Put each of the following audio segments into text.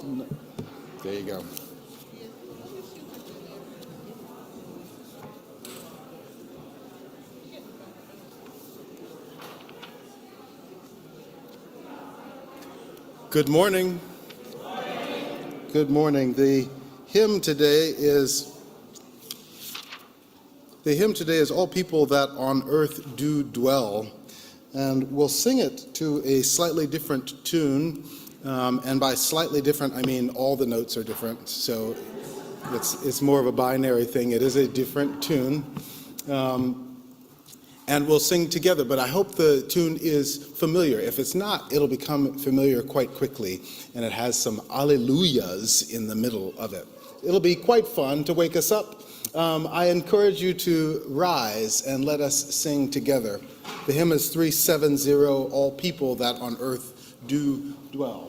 No. There you go. Good morning. Good morning. The hymn today is All People That on Earth Do Dwell. And we'll sing it to a slightly different tune. And by slightly different, I mean all the notes are different. So it's more of a binary thing. It is a different tune. And we'll sing together, but I hope the tune is familiar. If it's not, it'll become familiar quite quickly, and it has some alleluias in the middle of it. It'll be quite fun to wake us up. I encourage you to rise and let us sing together. The hymn is 370, All People That on Earth Do Dwell.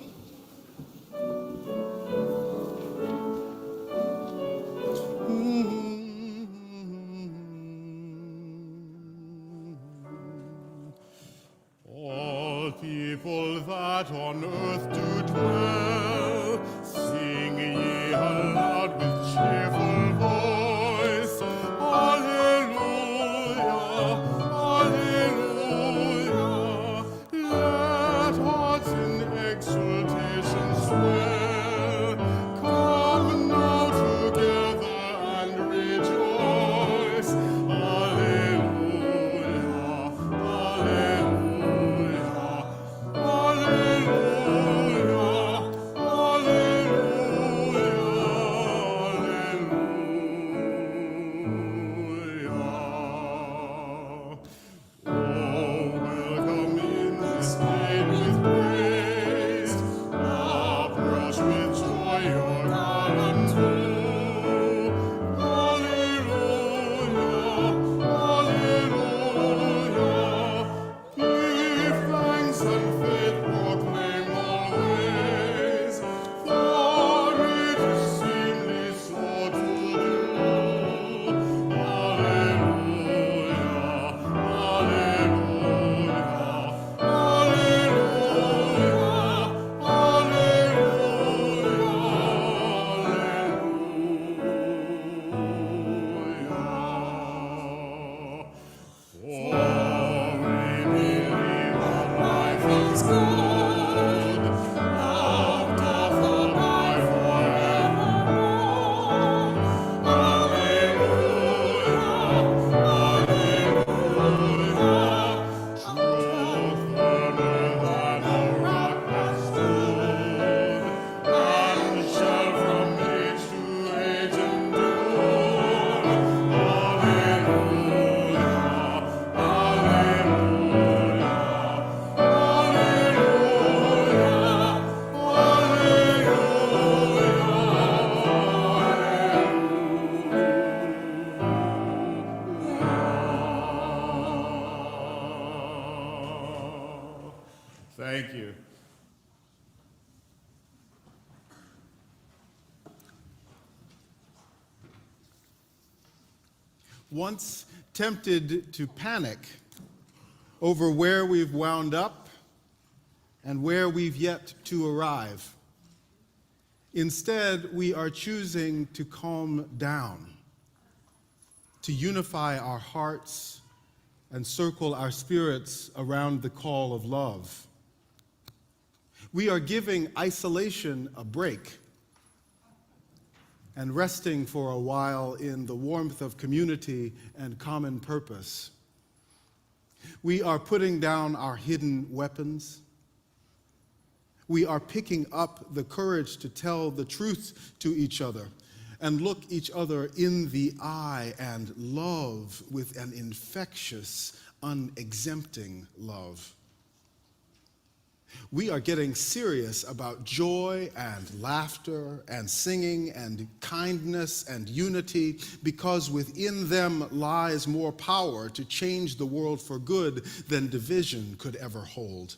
People that on earth do dwell, sing ye aloud with cheerful voice. Alleluia, alleluia. Let hearts in exultation swell. Come now together and rejoice. Alleluia, alleluia. Thank you. Once tempted to panic over where we've wound up and where we've yet to arrive, instead we are choosing to calm down, to unify our hearts and circle our spirits around the call of love. We are giving isolation a break and resting for a while in the warmth of community and common purpose. We are putting down our hidden weapons. We are picking up the courage to tell the truth to each other and look each other in the eye and love with an infectious, unexempting love. We are getting serious about joy and laughter and singing and kindness and unity because within them lies more power to change the world for good than division could ever hold.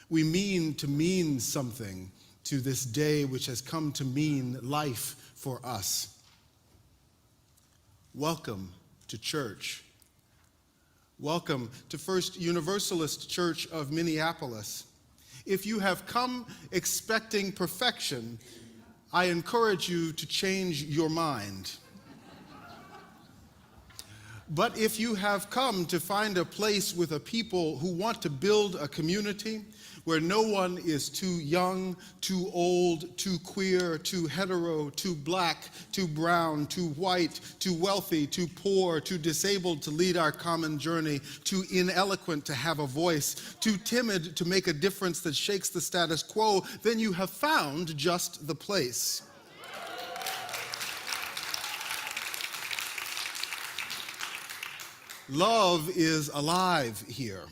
We mean to mean something to this day which has come to mean life for us. Welcome to church. Welcome to First Universalist Church of Minneapolis. If you have come expecting perfection, I encourage you to change your mind. But if you have come to find a place with a people who want to build a community where no one is too young, too old, too queer, too hetero, too black, too brown, too white, too wealthy, too poor, too disabled to lead our common journey, too ineloquent to have a voice, too timid to make a difference that shakes the status quo, then you have found just the place. Love is alive here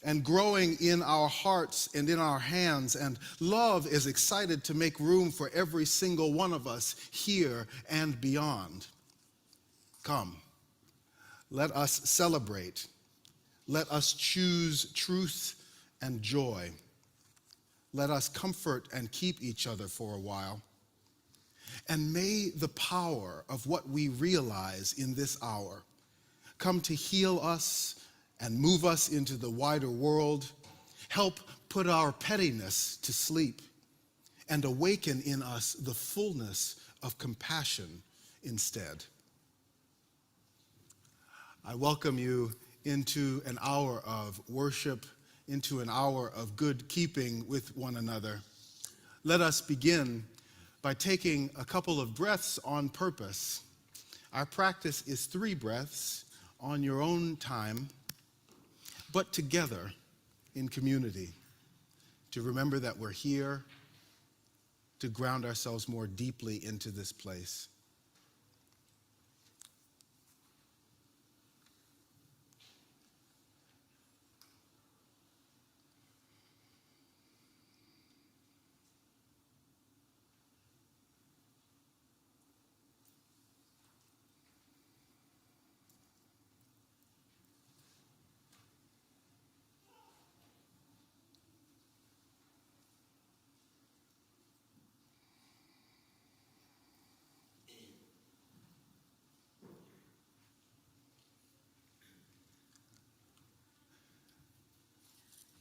and growing in our hearts and in our hands, and love is excited to make room for every single one of us here and beyond. Come, let us celebrate. Let us choose truth and joy. Let us comfort and keep each other for a while. And may the power of what we realize in this hour come to heal us and move us into the wider world, help put our pettiness to sleep, and awaken in us the fullness of compassion instead. I welcome you into an hour of worship, into an hour of good keeping with one another. Let us begin by taking a couple of breaths on purpose. Our practice is 3 breaths on your own time, but together in community, to remember that we're here, to ground ourselves more deeply into this place.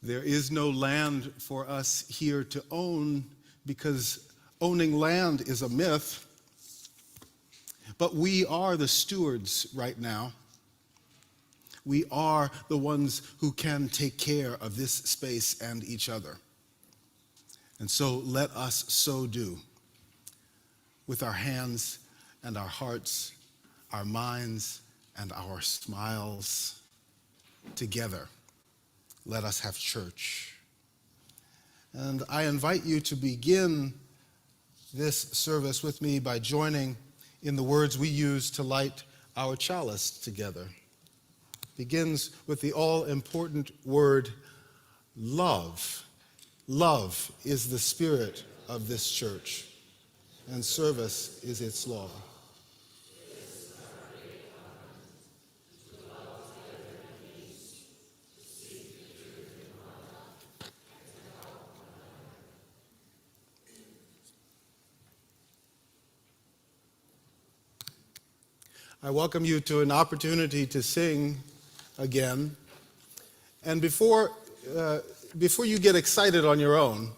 There is no land for us here to own because owning land is a myth. But we are the stewards right now. We are the ones who can take care of this space and each other. And so let us so do with our hands and our hearts, our minds and our smiles together. Let us have church. And I invite you to begin this service with me by joining in the words we use to light our chalice together. It begins with the all-important word, love. Love is the spirit of this church, and service is its law. I welcome you to an opportunity to sing again. And before you get excited on your own,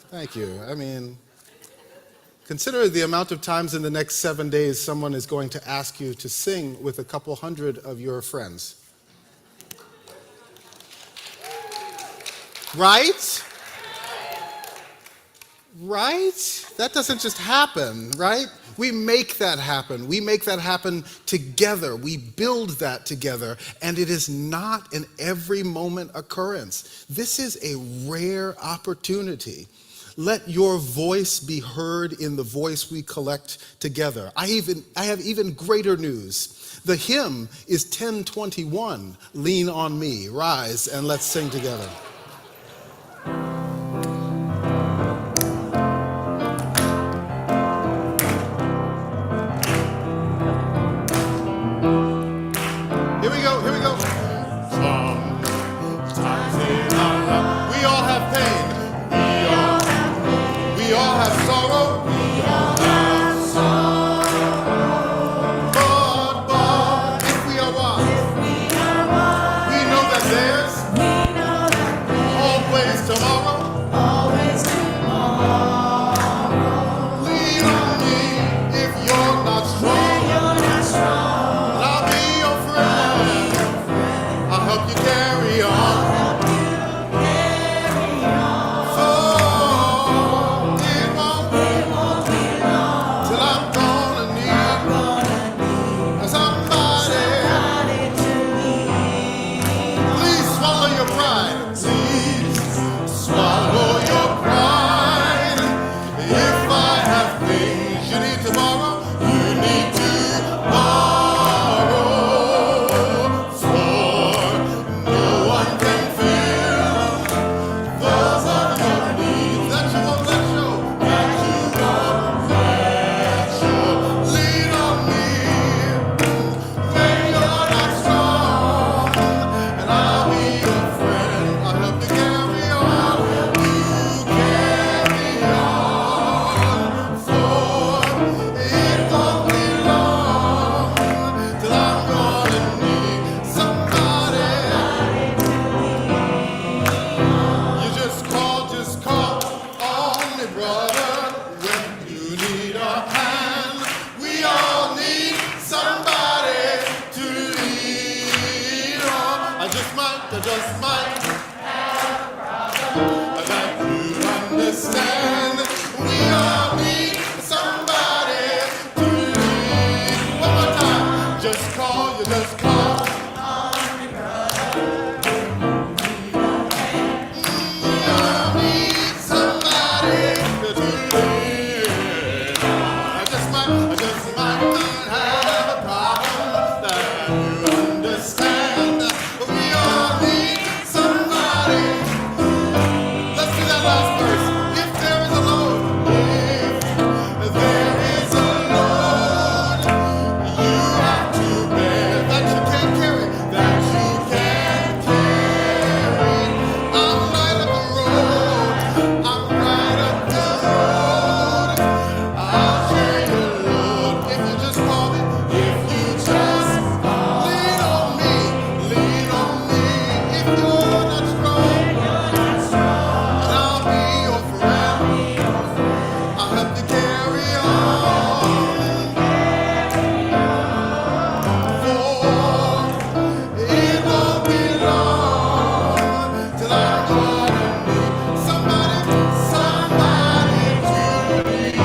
thank you. I mean, consider the amount of times in the next 7 days someone is going to ask you to sing with a couple hundred of your friends. Right? Right? That doesn't just happen, right? We make that happen. We make that happen together. We build that together. And it is not an every moment occurrence. This is a rare opportunity. Let your voice be heard in the voice we collect together. I have even greater news. The hymn is 1021, Lean on Me. Rise and let's sing together. But just might that you understand. We all need somebody to lead. One more time. Just call, you just call. We all need somebody to lead. I just might not have a problem that you understand. We all need somebody. Let's do that last verse. If there is a Lord, if there is a Lord, you have to bear that you can't carry, that you can't carry. I'm right up the road. I'm right up the road. I'll share your load if you just call me. If you just lean on me, lean on me. If you're not strong, I'll be your friend. I'll help you carry on. For it won't be long till I'm gonna need somebody to lead.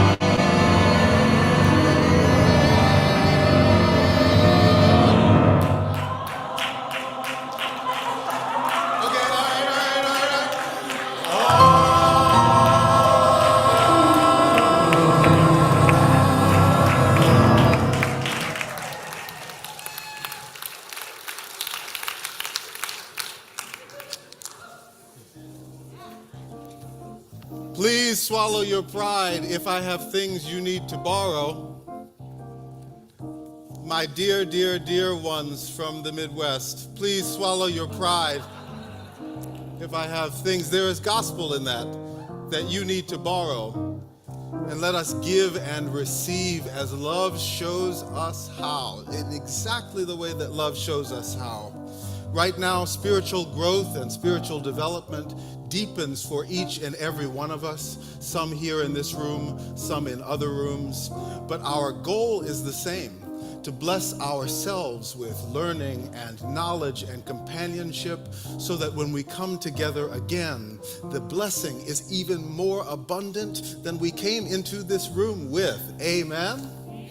Okay, all right. Please swallow your pride if I have things you need to borrow. My dear, dear, dear ones from the Midwest, please swallow your pride if I have things. There is gospel in that you need to borrow. And let us give and receive as love shows us how, in exactly the way that love shows us how. Right now, spiritual growth and spiritual development deepens for each and every one of us, some here in this room, some in other rooms. But our goal is the same, to bless ourselves with learning and knowledge and companionship so that when we come together again, the blessing is even more abundant than we came into this room with. Amen?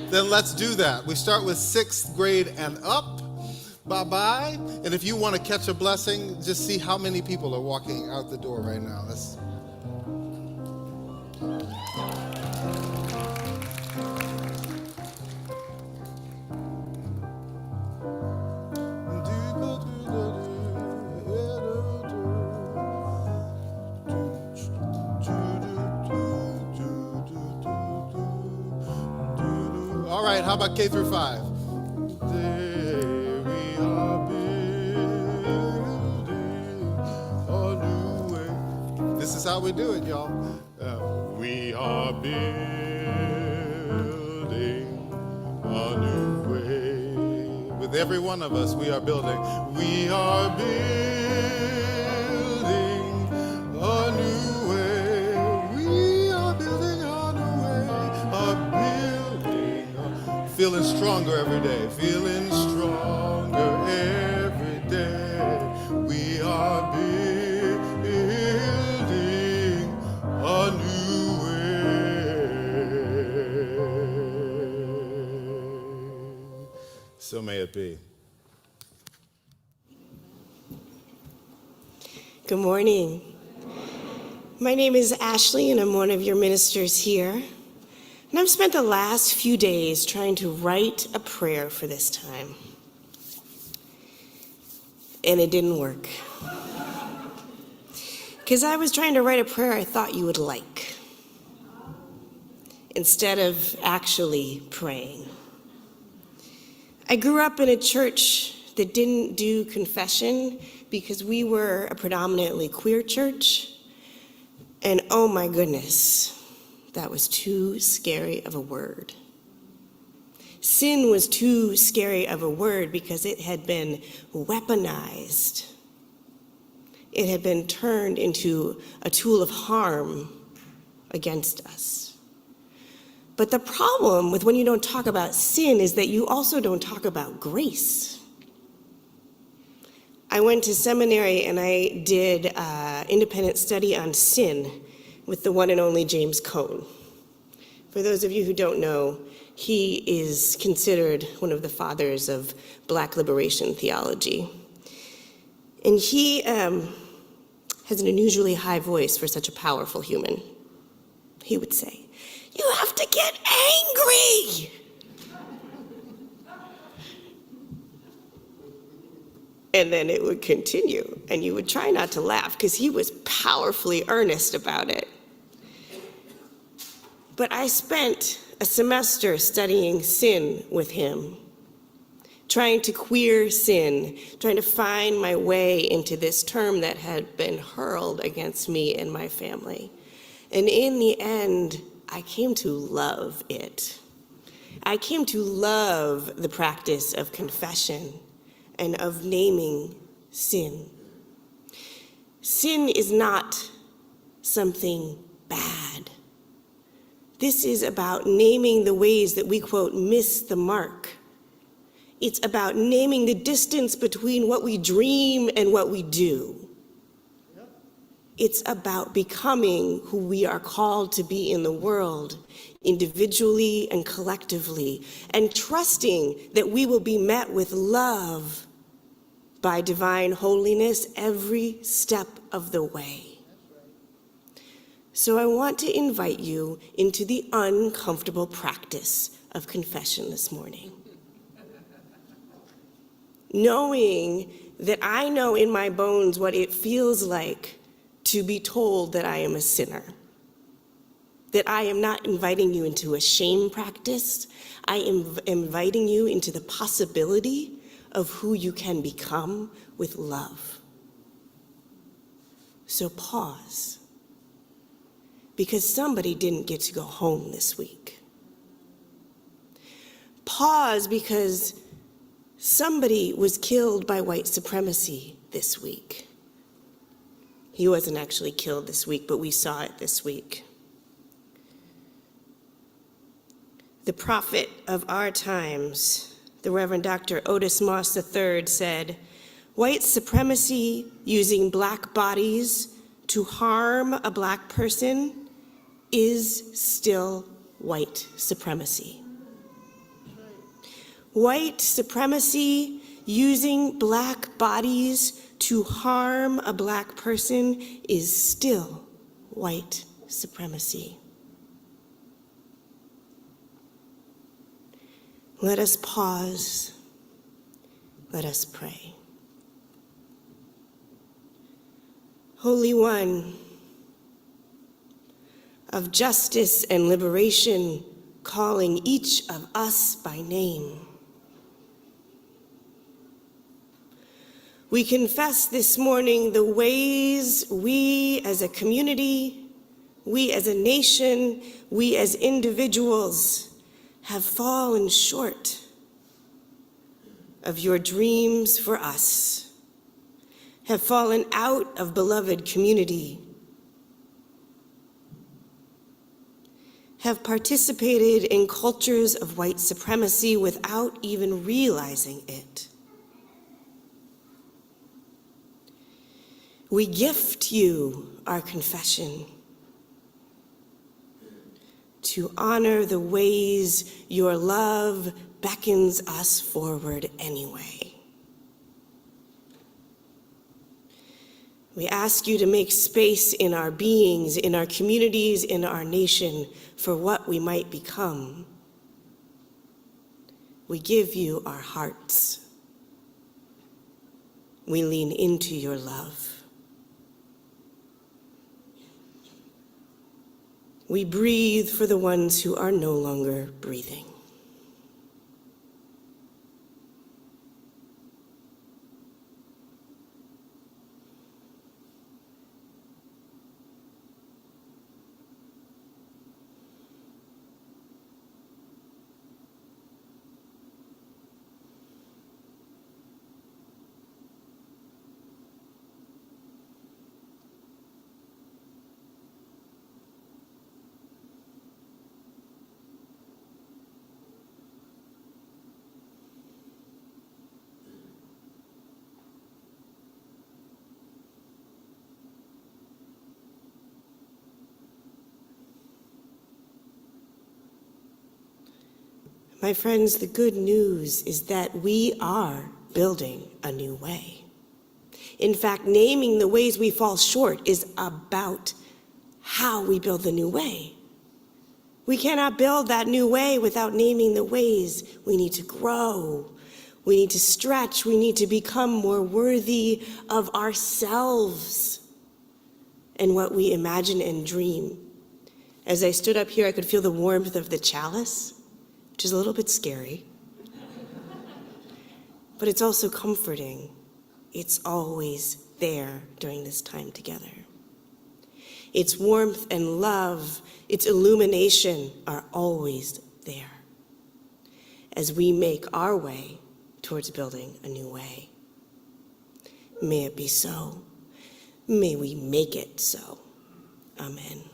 Then let's do that. We start with 6th grade and up. Bye-bye. And if you want to catch a blessing, just see how many people are walking out the door right now. All right, how about K through 5? This is how we do it, y'all. We are building a new way. With every one of us, we are building. We are building a new way. We are building a new way. Feeling stronger every day. Feeling stronger every day. We are building a new way. So may it be. Good morning. My name is Ashley, and I'm one of your ministers here. And I've spent the last few days trying to write a prayer for this time. And it didn't work. Because I was trying to write a prayer I thought you would like, instead of actually praying. I grew up in a church that didn't do confession because we were a predominantly queer church. And oh my goodness, that was too scary of a word. Sin was too scary of a word because it had been weaponized. It had been turned into a tool of harm against us. But the problem with when you don't talk about sin is that you also don't talk about grace. I went to seminary and I did independent study on sin with the one and only James Cone. For those of you who don't know, he is considered one of the fathers of Black liberation theology. And he has an unusually high voice for such a powerful human. He would say, "You have to get angry." And then it would continue, and you would try not to laugh because he was powerfully earnest about it. But I spent a semester studying sin with him, trying to queer sin, trying to find my way into this term that had been hurled against me and my family. And in the end, I came to love it. I came to love the practice of confession and of naming sin. Sin is not something bad. This is about naming the ways that we, quote, miss the mark. It's about naming the distance between what we dream and what we do. It's about becoming who we are called to be in the world, individually and collectively, and trusting that we will be met with love by divine holiness every step of the way. So I want to invite you into the uncomfortable practice of confession this morning. Knowing that I know in my bones what it feels like to be told that I am a sinner. That I am not inviting you into a shame practice. I am inviting you into the possibility of who you can become with love. So pause, because somebody didn't get to go home this week. Pause because somebody was killed by white supremacy this week. He wasn't actually killed this week, but we saw it this week. The prophet of our times, the Reverend Dr. Otis Moss III, said, "White supremacy using Black bodies to harm a Black person is still white supremacy." White supremacy using Black bodies to harm a Black person is still white supremacy. Let us pause. Let us pray. Holy One of justice and liberation, calling each of us by name, we confess this morning the ways we as a community, we as a nation, we as individuals have fallen short of your dreams for us, have fallen out of beloved community, have participated in cultures of white supremacy without even realizing it. We gift you our confession to honor the ways your love beckons us forward anyway. We ask you to make space in our beings, in our communities, in our nation, for what we might become. We give you our hearts. We lean into your love. We breathe for the ones who are no longer breathing. My friends, the good news is that we are building a new way. In fact, naming the ways we fall short is about how we build the new way. We cannot build that new way without naming the ways we need to grow. We need to stretch. We need to become more worthy of ourselves and what we imagine and dream. As I stood up here, I could feel the warmth of the chalice, which is a little bit scary. But it's also comforting. It's always there during this time together. Its warmth and love, its illumination are always there as we make our way towards building a new way. May it be so. May we make it so. Amen.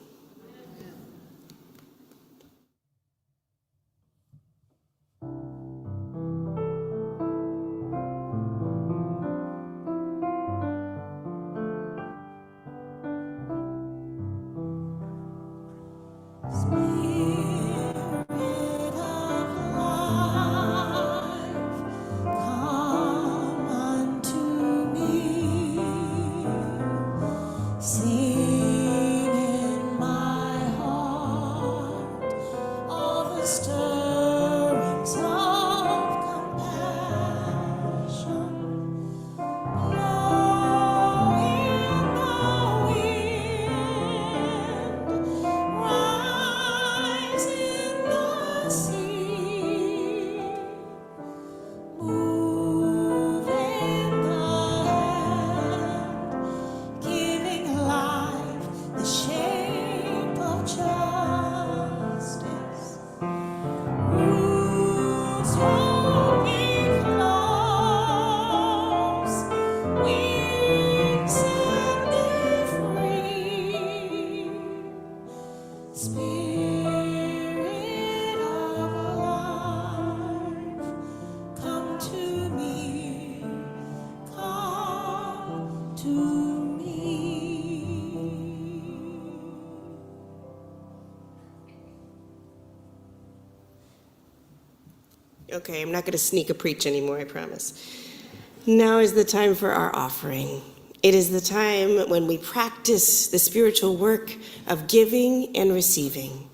Okay, I'm not going to sneak a preach anymore, I promise. Now is the time for our offering. It is the time when we practice the spiritual work of giving and receiving.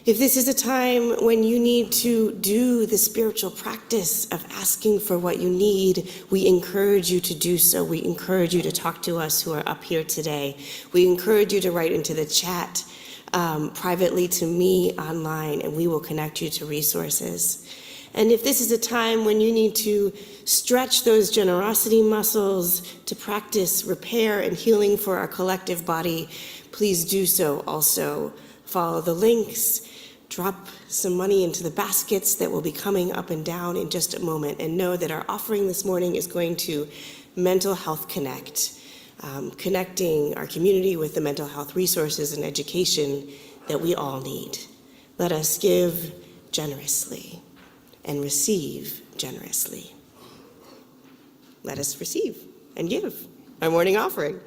If this is a time when you need to do the spiritual practice of asking for what you need, we encourage you to do so. We encourage you to talk to us who are up here today. We encourage you to write into the chat privately to me online, and we will connect you to resources. And if this is a time when you need to stretch those generosity muscles to practice repair and healing for our collective body, please do so also. Follow the links, drop some money into the baskets that will be coming up and down in just a moment, and know that our offering this morning is going to Mental Health Connect, connecting our community with the mental health resources and education that we all need. Let us give generously and receive generously. Let us receive and give our morning offering.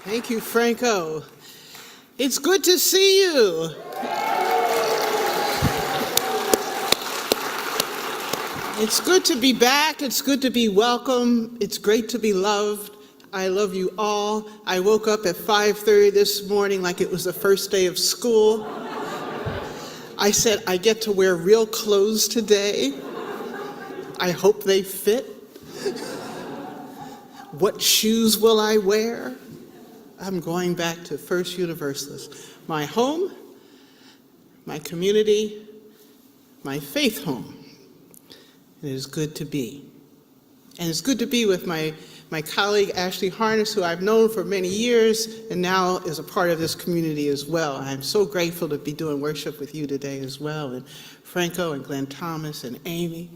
Thank you, Franco. It's good to see you. It's good to be back. It's good to be welcome. It's great to be loved. I love you all. I woke up at 5:30 this morning like it was the first day of school. I said, I get to wear real clothes today. I hope they fit. What shoes will I wear? I'm going back to First Universalist. My home, my community, my faith home. And it is good to be. And it's good to be with my colleague, Ashley Harness, who I've known for many years and now is a part of this community as well. I'm so grateful to be doing worship with you today as well. And Franco and Glenn Thomas and Amy.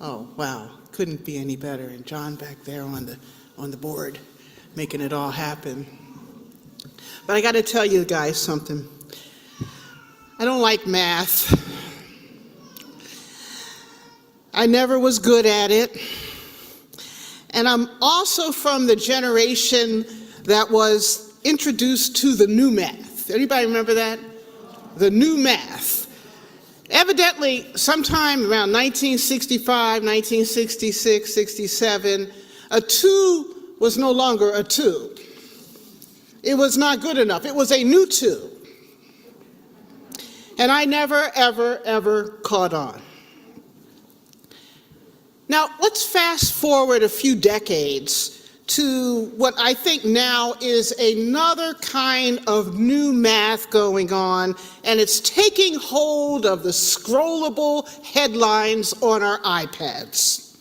Oh, wow, couldn't be any better. And John back there on the board, making it all happen. But I got to tell you guys something. I don't like math. I never was good at it. And I'm also from the generation that was introduced to the new math. Anybody remember that? The new math. Evidently, sometime around 1965, 1966, 67, a 2 was no longer a 2. It was not good enough. It was a new 2. And I never, ever, ever caught on. Now, let's fast forward a few decades to what I think now is another kind of new math going on, and it's taking hold of the scrollable headlines on our iPads.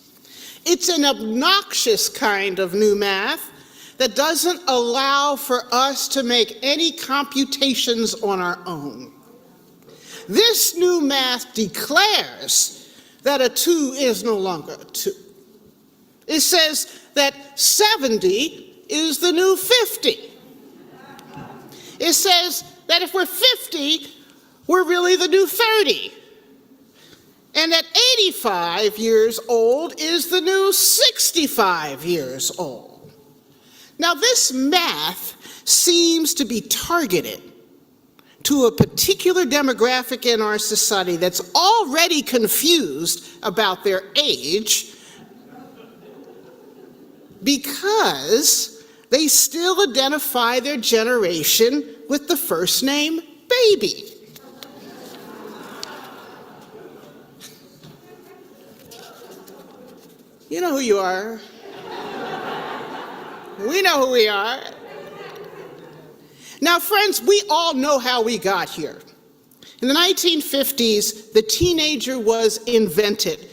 It's an obnoxious kind of new math that doesn't allow for us to make any computations on our own. This new math declares that a 2 is no longer a 2. It says that 70 is the new 50. It says that if we're 50, we're really the new 30. And that 85 years old is the new 65 years old. Now, this math seems to be targeted to a particular demographic in our society that's already confused about their age because they still identify their generation with the first name baby. You know who you are. We know who we are. Now, friends, we all know how we got here. In the 1950s, the teenager was invented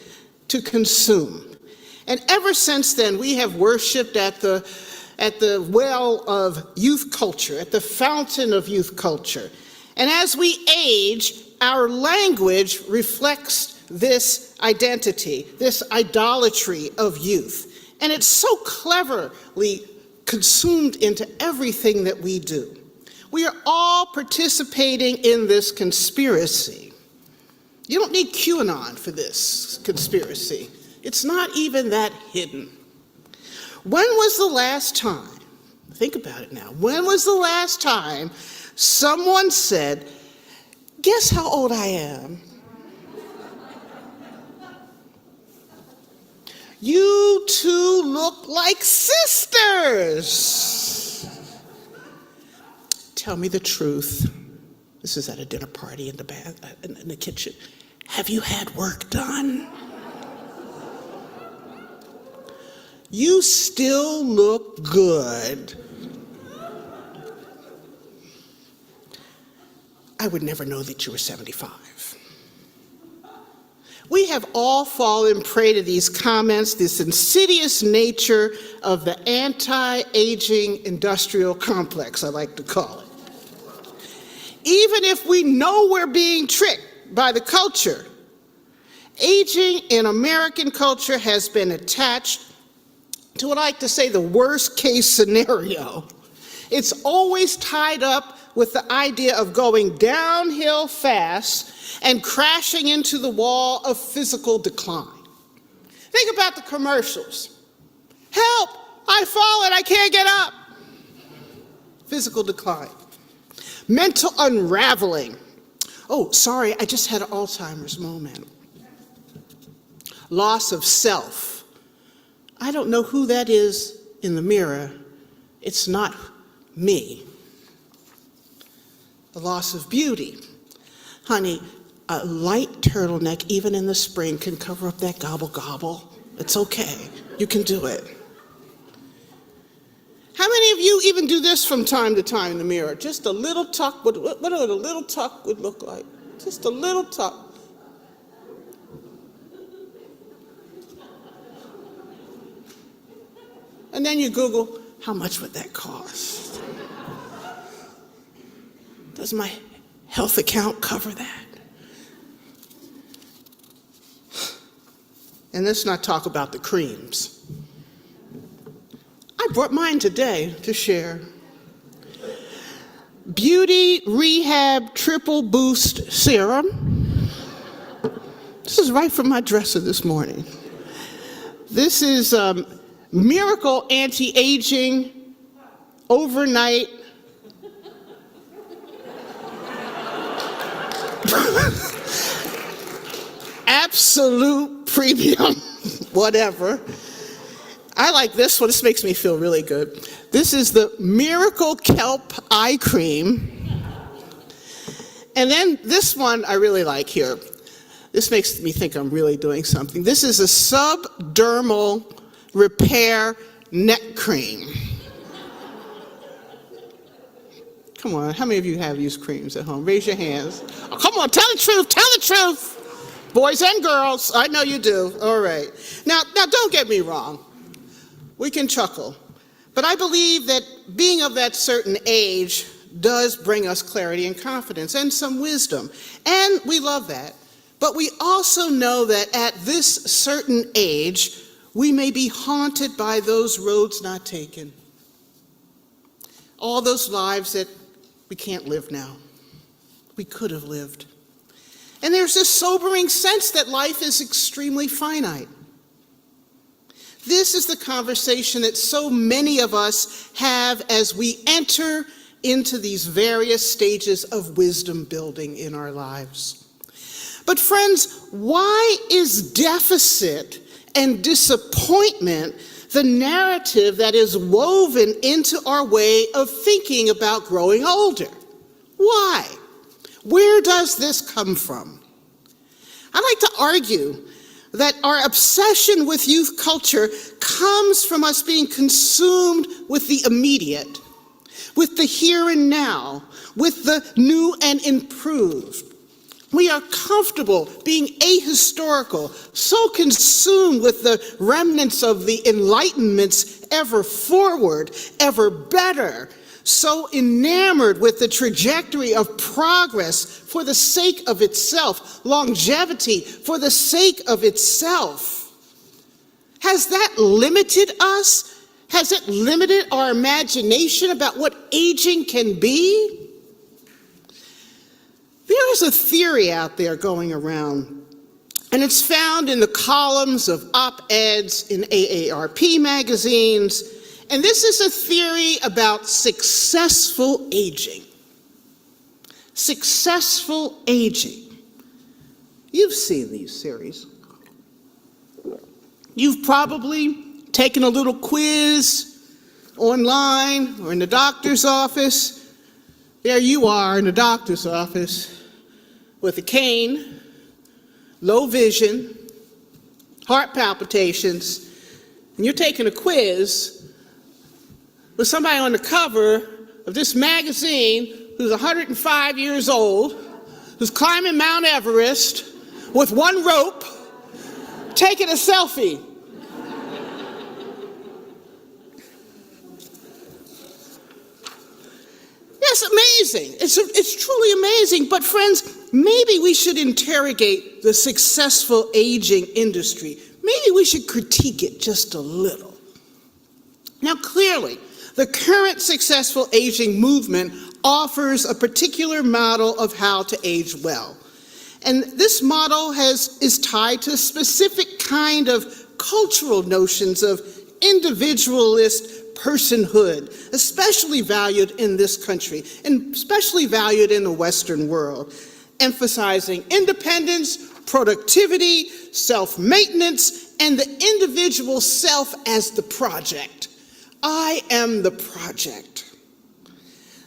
to consume. And ever since then, we have worshiped at the well of youth culture, at the fountain of youth culture. And as we age, our language reflects this identity, this idolatry of youth. And it's so cleverly consumed into everything that we do. We are all participating in this conspiracy. You don't need QAnon for this conspiracy. It's not even that hidden. When was the last time, think about it now, when was the last time someone said, guess how old I am? You two look like sisters. Tell me the truth. This is at a dinner party in the kitchen. Have you had work done? You still look good. I would never know that you were 75. We have all fallen prey to these comments, this insidious nature of the anti-aging industrial complex, I like to call it. Even if we know we're being tricked by the culture, aging in American culture has been attached to what I like to say the worst case scenario. It's always tied up with the idea of going downhill fast and crashing into the wall of physical decline. Think about the commercials. Help, I've fallen, I can't get up. physical decline. Mental unraveling. Oh, sorry, I just had an Alzheimer's moment. Loss of self. I don't know who that is in the mirror. It's not me. The loss of beauty. Honey, a light turtleneck, even in the spring, can cover up that gobble gobble. It's okay. You can do it. How many of you even do this from time to time in the mirror? Just a little tuck. What would a little tuck would look like? Just a little tuck. And then you Google, how much would that cost? Does my health account cover that? And let's not talk about the creams. I brought mine today to share. Beauty Rehab Triple Boost Serum. This is right from my dresser this morning. This is Miracle Anti-Aging Overnight Absolute Premium, whatever. I like this one. This makes me feel really good. This is the Miracle Kelp Eye Cream. And then this one I really like here. This makes me think I'm really doing something. This is a subdermal repair neck cream. Come on, how many of you have used creams at home? Raise your hands. Oh, come on, tell the truth, tell the truth. Boys and girls, I know you do. All right. Now don't get me wrong. We can chuckle. But I believe that being of that certain age does bring us clarity and confidence and some wisdom. And we love that. But we also know that at this certain age, we may be haunted by those roads not taken. All those lives that we can't live now. We could have lived. And there's this sobering sense that life is extremely finite. This is the conversation that so many of us have as we enter into these various stages of wisdom building in our lives. But friends, why is deficit and disappointment the narrative that is woven into our way of thinking about growing older? Why? Where does this come from? I like to argue that our obsession with youth culture comes from us being consumed with the immediate, with the here and now, with the new and improved. We are comfortable being ahistorical, so consumed with the remnants of the Enlightenment's ever forward, ever better, so enamored with the trajectory of progress for the sake of itself, longevity for the sake of itself. Has that limited us? Has it limited our imagination about what aging can be? There is a theory out there going around, and it's found in the columns of op-eds in AARP magazines, and this is a theory about successful aging. Successful aging. You've seen these series. You've probably taken a little quiz online or in the doctor's office. There you are in the doctor's office with a cane, low vision, heart palpitations, and you're taking a quiz with somebody on the cover of this magazine who's 105 years old, who's climbing Mount Everest with one rope, taking a selfie. That's amazing. It's truly amazing. But friends, maybe we should interrogate the successful aging industry. Maybe we should critique it just a little. Now, clearly, the current successful aging movement offers a particular model of how to age well. And this model is tied to a specific kind of cultural notions of individualist personhood, especially valued in this country and especially valued in the Western world, emphasizing independence, productivity, self-maintenance, and the individual self as the project. I am the project.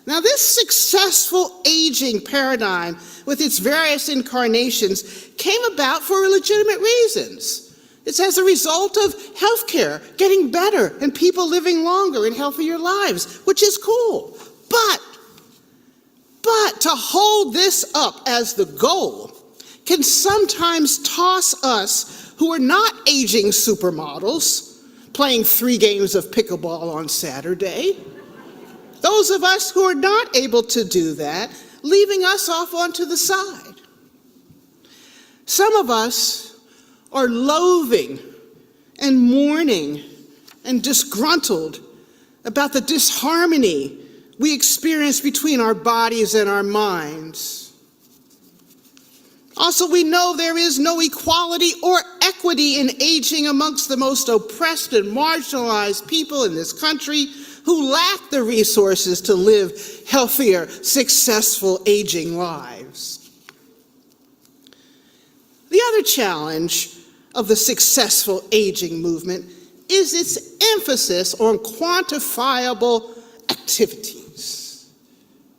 Now, this successful aging paradigm, with its various incarnations, came about for legitimate reasons. It's as a result of healthcare getting better and people living longer and healthier lives, which is cool. But to hold this up as the goal can sometimes toss us who are not aging supermodels, playing 3 games of pickleball on Saturday, those of us who are not able to do that, leaving us off onto the side. Some of us are loathing and mourning and disgruntled about the disharmony we experience between our bodies and our minds. Also, we know there is no equality or equity in aging amongst the most oppressed and marginalized people in this country who lack the resources to live healthier, successful aging lives. The other challenge of the successful aging movement is its emphasis on quantifiable activities.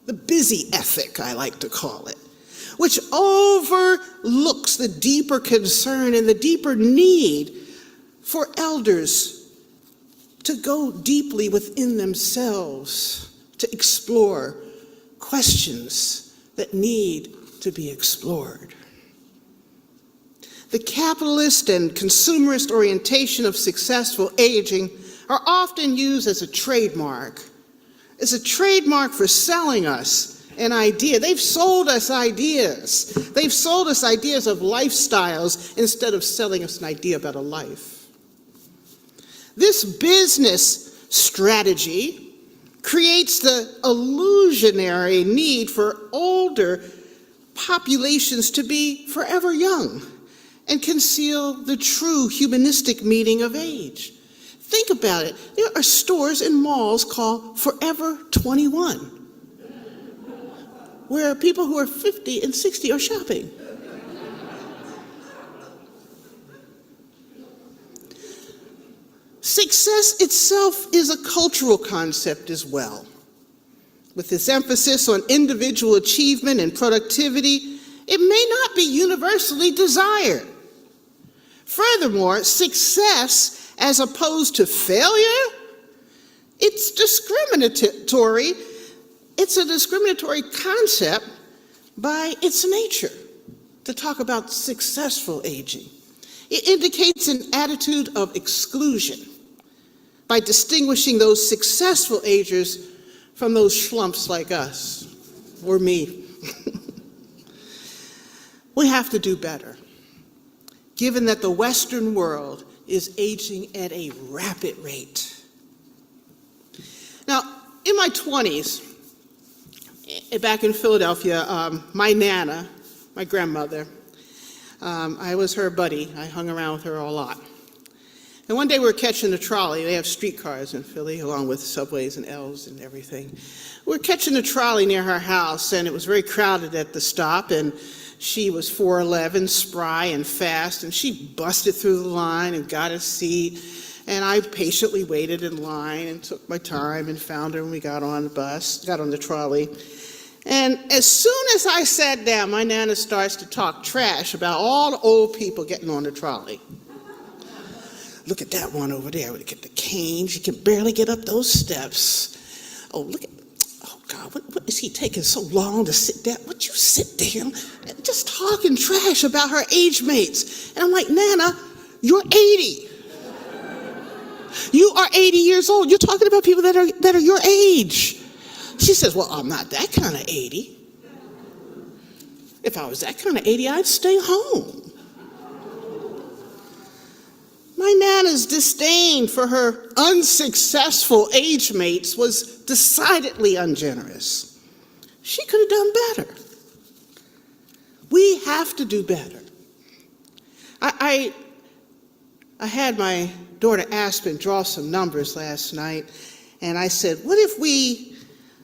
The busy ethic, I like to call it, which overlooks the deeper concern and the deeper need for elders to go deeply within themselves, to explore questions that need to be explored. The capitalist and consumerist orientation of successful aging are often used as a trademark for selling us an idea. They've sold us ideas. They've sold us ideas of lifestyles instead of selling us an idea about a life. This business strategy creates the illusionary need for older populations to be forever young and conceal the true humanistic meaning of age. Think about it. There are stores and malls called Forever 21, where people who are 50 and 60 are shopping. Success itself is a cultural concept as well. With this emphasis on individual achievement and productivity, it may not be universally desired. Furthermore, success, as opposed to failure, it's discriminatory. It's a discriminatory concept by its nature to talk about successful aging. It indicates an attitude of exclusion by distinguishing those successful agers from those schlumps like us, or me. We have to do better, given that the Western world is aging at a rapid rate. Now, in my 20s, back in Philadelphia, my Nana, my grandmother, I was her buddy. I hung around with her a lot. And one day we were catching the trolley. They have streetcars in Philly, along with subways and L's and everything. We were catching the trolley near her house, and it was very crowded at the stop, and she was 4'11", spry and fast, and she busted through the line and got a seat. And I patiently waited in line and took my time and found her when we got on the trolley. And as soon as I sat down, my Nana starts to talk trash about all the old people getting on the trolley. Look at that one over there. Look at the cane. She can barely get up those steps. Oh, God, what is he taking so long to sit down? Would you sit down? Just talking trash about her age mates. And I'm like, Nana, you're 80. You are 80 years old. You're talking about people that are your age. She says, well, I'm not that kind of 80. If I was that kind of 80, I'd stay home. My Nana's disdain for her unsuccessful age mates was decidedly ungenerous. She could have done better. We have to do better. I had my daughter Aspen draw some numbers last night, and I said, what if we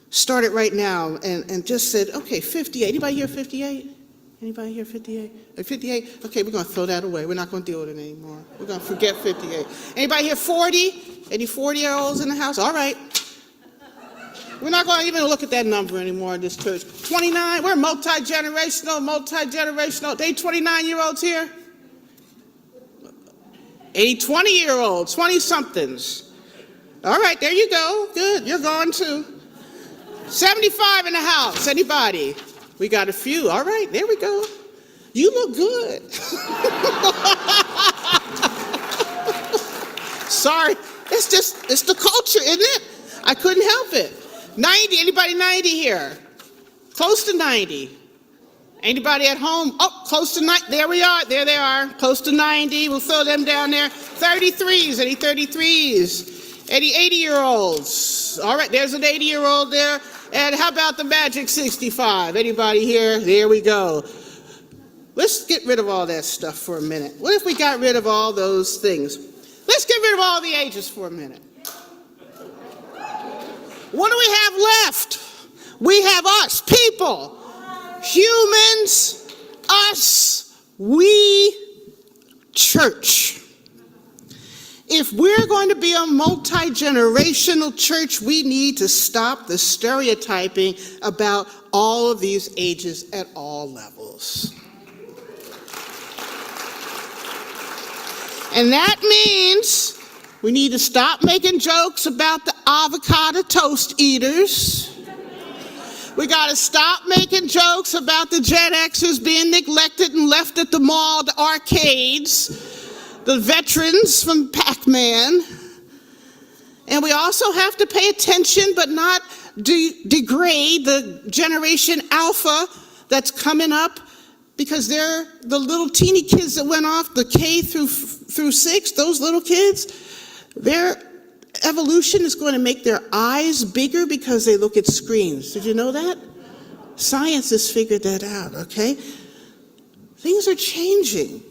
started right now and just said, okay, 58. Anybody here 58? Anybody here 58? 58? Okay, we're going to throw that away. We're not going to deal with it anymore. We're going to forget 58. Anybody here 40? Any 40-year-olds in the house? All right. We're not going to even look at that number anymore in this church. 29, we're multi-generational. They 29-year-olds here? 20-year-olds, 20-somethings. All right, there you go. Good, you're going too. 75 in the house, anybody? We got a few. All right, there we go. You look good. Sorry, it's the culture, isn't it? I couldn't help it. 90, anybody 90 here? Close to 90. Anybody at home? Oh, close to 90. There we are. There they are. Close to 90. We'll throw them down there. 33s. Any 33s? Any 80-year-olds? All right, there's an 80-year-old there. And how about the magic 65? Anybody here? There we go. Let's get rid of all that stuff for a minute. What if we got rid of all those things? Let's get rid of all the ages for a minute. What do we have left? We have us, people, humans, us, we, church. If we're going to be a multi-generational church, we need to stop the stereotyping about all of these ages at all levels. And that means we need to stop making jokes about the avocado toast eaters. We got to stop making jokes about the Gen Xers being neglected and left at the mall, the arcades, the veterans from Pac-Man. And we also have to pay attention but not degrade the Generation Alpha that's coming up, because they're the little teeny kids that went off the K through 6, those little kids. Their evolution is going to make their eyes bigger because they look at screens. Did you know that? Science has figured that out, okay? Things are changing.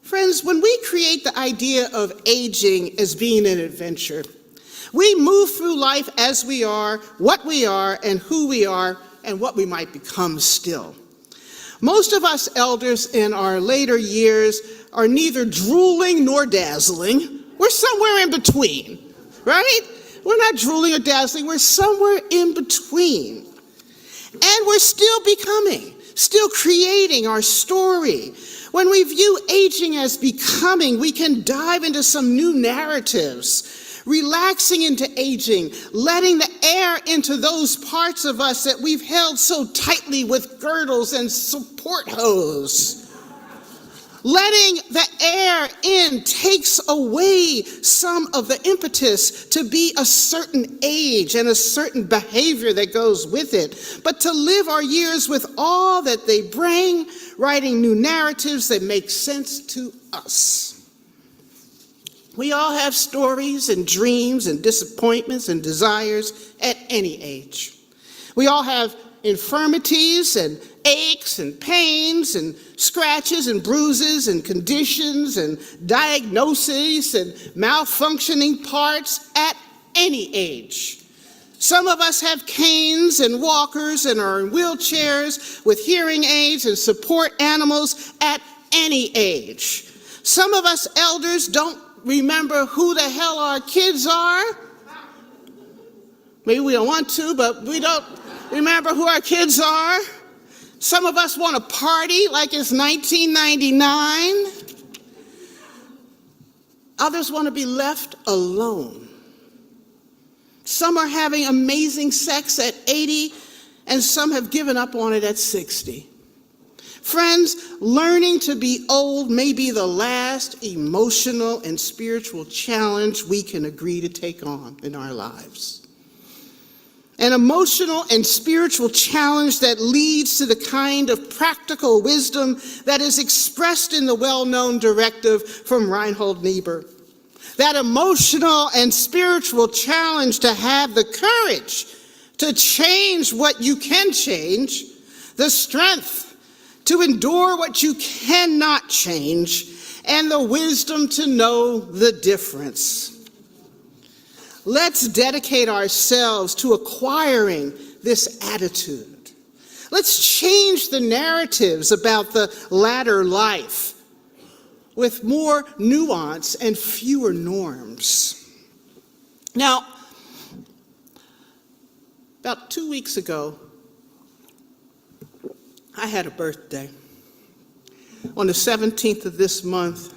Friends, when we create the idea of aging as being an adventure, we move through life as we are, what we are, and who we are, and what we might become still. Most of us elders in our later years are neither drooling nor dazzling. We're somewhere in between, right? We're not drooling or dazzling. We're somewhere in between. And we're still becoming, still creating our story. When we view aging as becoming, we can dive into some new narratives, relaxing into aging, letting the air into those parts of us that we've held so tightly with girdles and support hose. Letting the air in takes away some of the impetus to be a certain age and a certain behavior that goes with it, but to live our years with all that they bring, writing new narratives that make sense to us. We all have stories and dreams and disappointments and desires at any age. We all have infirmities and aches and pains and scratches and bruises and conditions and diagnoses and malfunctioning parts at any age. Some of us have canes and walkers and are in wheelchairs with hearing aids and support animals at any age. Some of us elders don't remember who the hell our kids are. Maybe we don't want to, but we don't remember who our kids are. Some of us want to party like it's 1999. Others want to be left alone. Some are having amazing sex at 80, and some have given up on it at 60. Friends, learning to be old may be the last emotional and spiritual challenge we can agree to take on in our lives. An emotional and spiritual challenge that leads to the kind of practical wisdom that is expressed in the well-known directive from Reinhold Niebuhr. That emotional and spiritual challenge to have the courage to change what you can change, the strength to endure what you cannot change, and the wisdom to know the difference. Let's dedicate ourselves to acquiring this attitude. Let's change the narratives about the latter life with more nuance and fewer norms. Now, about 2 weeks ago, I had a birthday. On the 17th of this month,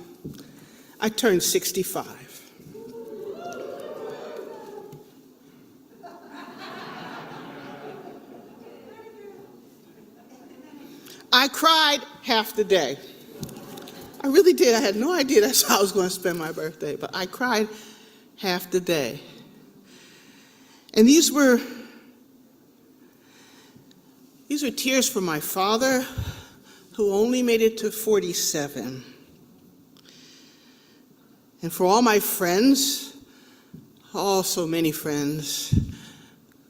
I turned 65. I cried half the day. I really did. I had no idea that's how I was going to spend my birthday, but I cried half the day. And these were tears for my father, who only made it to 47. And for all my friends, so many friends,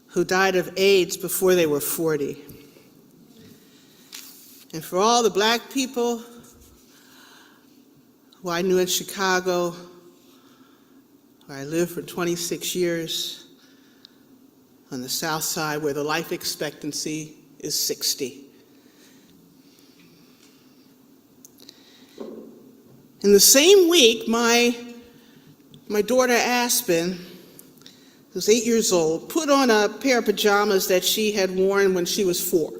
who died of AIDS before they were 40. And for all the black people who I knew in Chicago, where I lived for 26 years, on the South Side, where the life expectancy is 60. In the same week, my daughter Aspen, who's 8 years old, put on a pair of pajamas that she had worn when she was 4.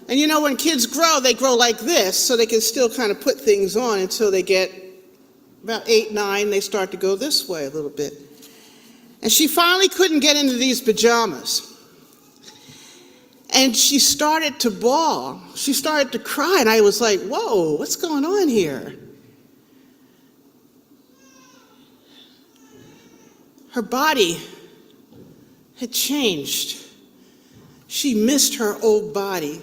And you know, when kids grow, they grow like this, so they can still kind of put things on until they get about 8, 9, they start to go this way a little bit. And she finally couldn't get into these pajamas. And she started to bawl. She started to cry, and I was like, whoa, what's going on here? Her body had changed. She missed her old body.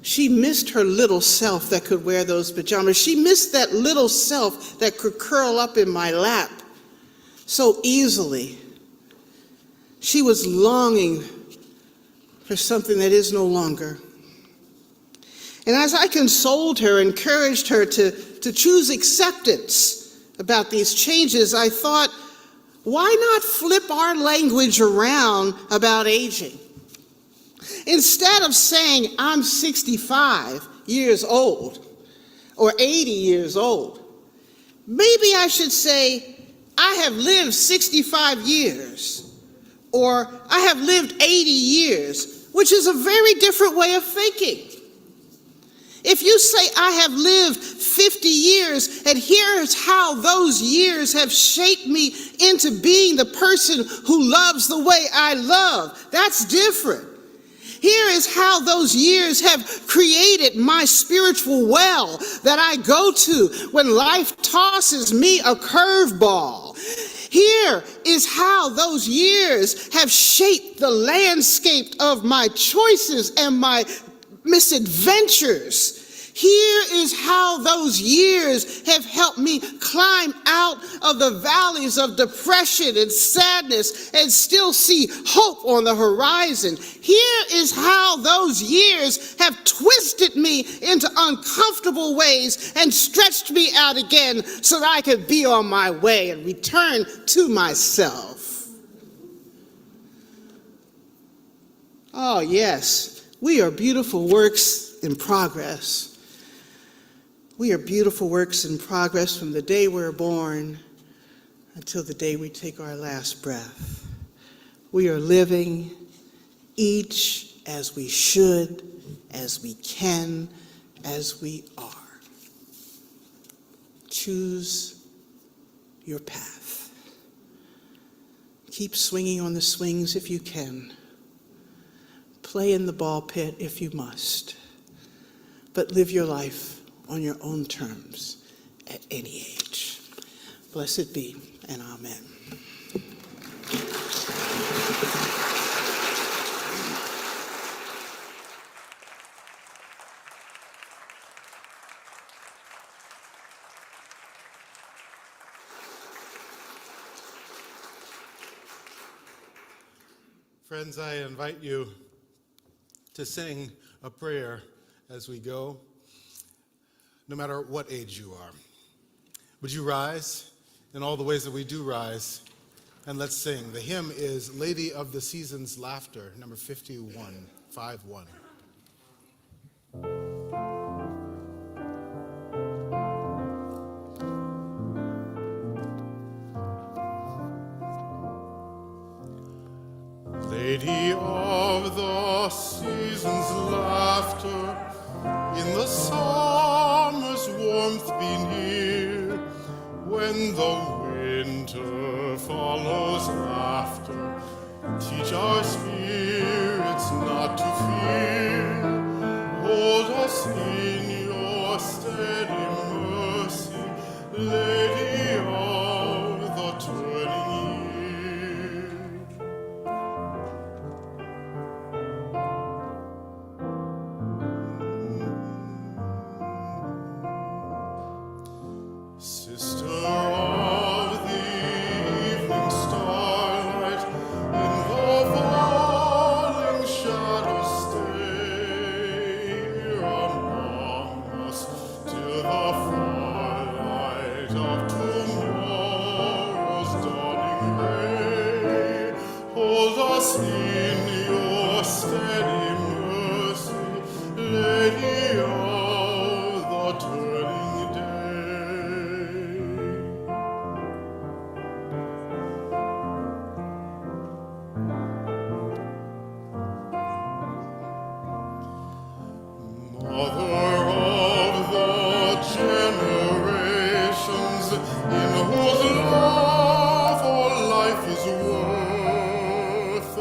She missed her little self that could wear those pajamas. She missed that little self that could curl up in my lap so easily. She was longing for something that is no longer. And as I consoled her, encouraged her to choose acceptance about these changes, I thought, why not flip our language around about aging? Instead of saying, I'm 65 years old or 80 years old, maybe I should say, I have lived 65 years or I have lived 80 years, which is a very different way of thinking. If you say, I have lived 50 years, and here's how those years have shaped me into being the person who loves the way I love, that's different. Here is how those years have created my spiritual well that I go to when life tosses me a curveball. Here is how those years have shaped the landscape of my choices and my misadventures. Here is how those years have helped me climb out of the valleys of depression and sadness and still see hope on the horizon. Here is how those years have twisted me into uncomfortable ways and stretched me out again so that I could be on my way and return to myself. Oh, yes, we are beautiful works in progress. We are beautiful works in progress from the day we're born until the day we take our last breath. We are living each as we should, as we can, as we are. Choose your path. Keep swinging on the swings if you can. Play in the ball pit if you must. But live your life on your own terms at any age. Blessed be, and amen. Friends, I invite you to sing a prayer as we go. no matter what age you are. Would you rise in all the ways that we do rise? And let's sing. The hymn is Lady of the Season's Laughter, number 51, 5-1. Lady of the season's laughter, in the summer's warmth be near. When the winter follows after, teach our spirits not to fear. Hold us in your steady mercy, Lady of the turning year. Sister of the evening starlight, in the falling shadows stay here among us till the firelight of tomorrow's dawning ray. Hold us in your steady mercy, Lady of the turning day. Mother of the generations, in whose love all life is worth,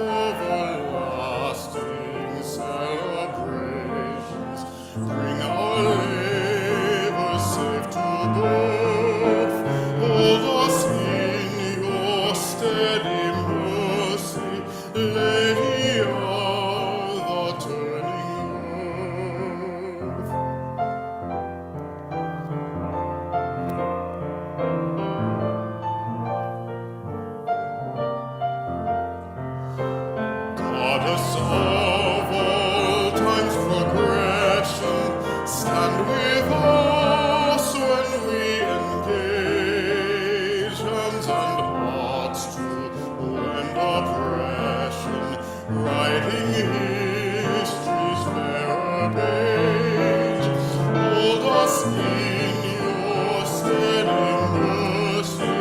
everlasting celebrations bring our labors safe to birth. Hold us in your steady mercy, Lady of the turning earth. Goddess of all time's progression, stand with us when we engage, hands and hearts to end oppression, writing history's mirror page. Hold us in your steady mercy,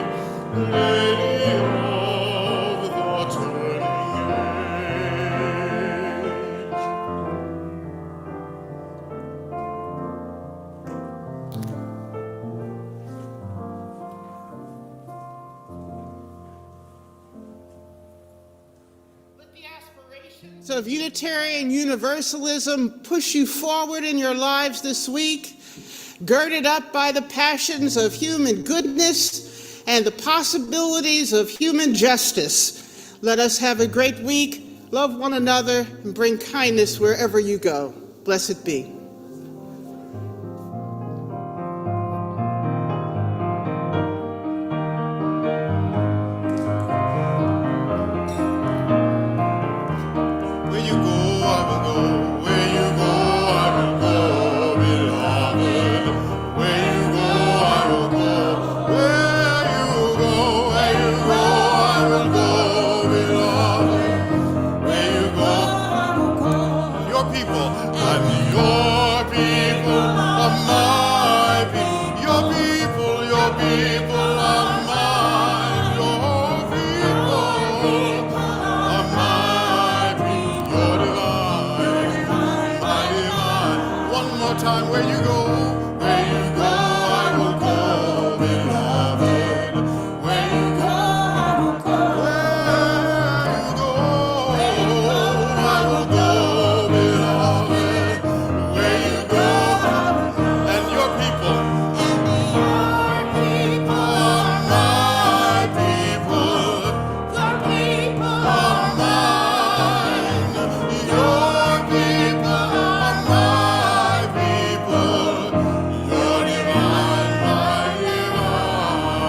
Lady of the turning age. Let the aspirations of Unitarian Universalism push you forward in your lives this week, girded up by the passions of human goodness and the possibilities of human justice. Let us have a great week, love one another, and bring kindness wherever you go. Blessed be. Where you go, I will go. Where you go, I will go, beloved. Where you go, I will go. Where you go, I will go, beloved. Where you go, your people and your people are my people. Your people are mine. Your people are my people. You're divine, my divine. One more time, where you go, I will go, beloved. Where you go, I will go, beloved. Where you go, and your people are my people. Are mine. Your people are my people. You're divine, my divine.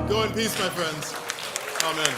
Go in peace, my friends. Amen.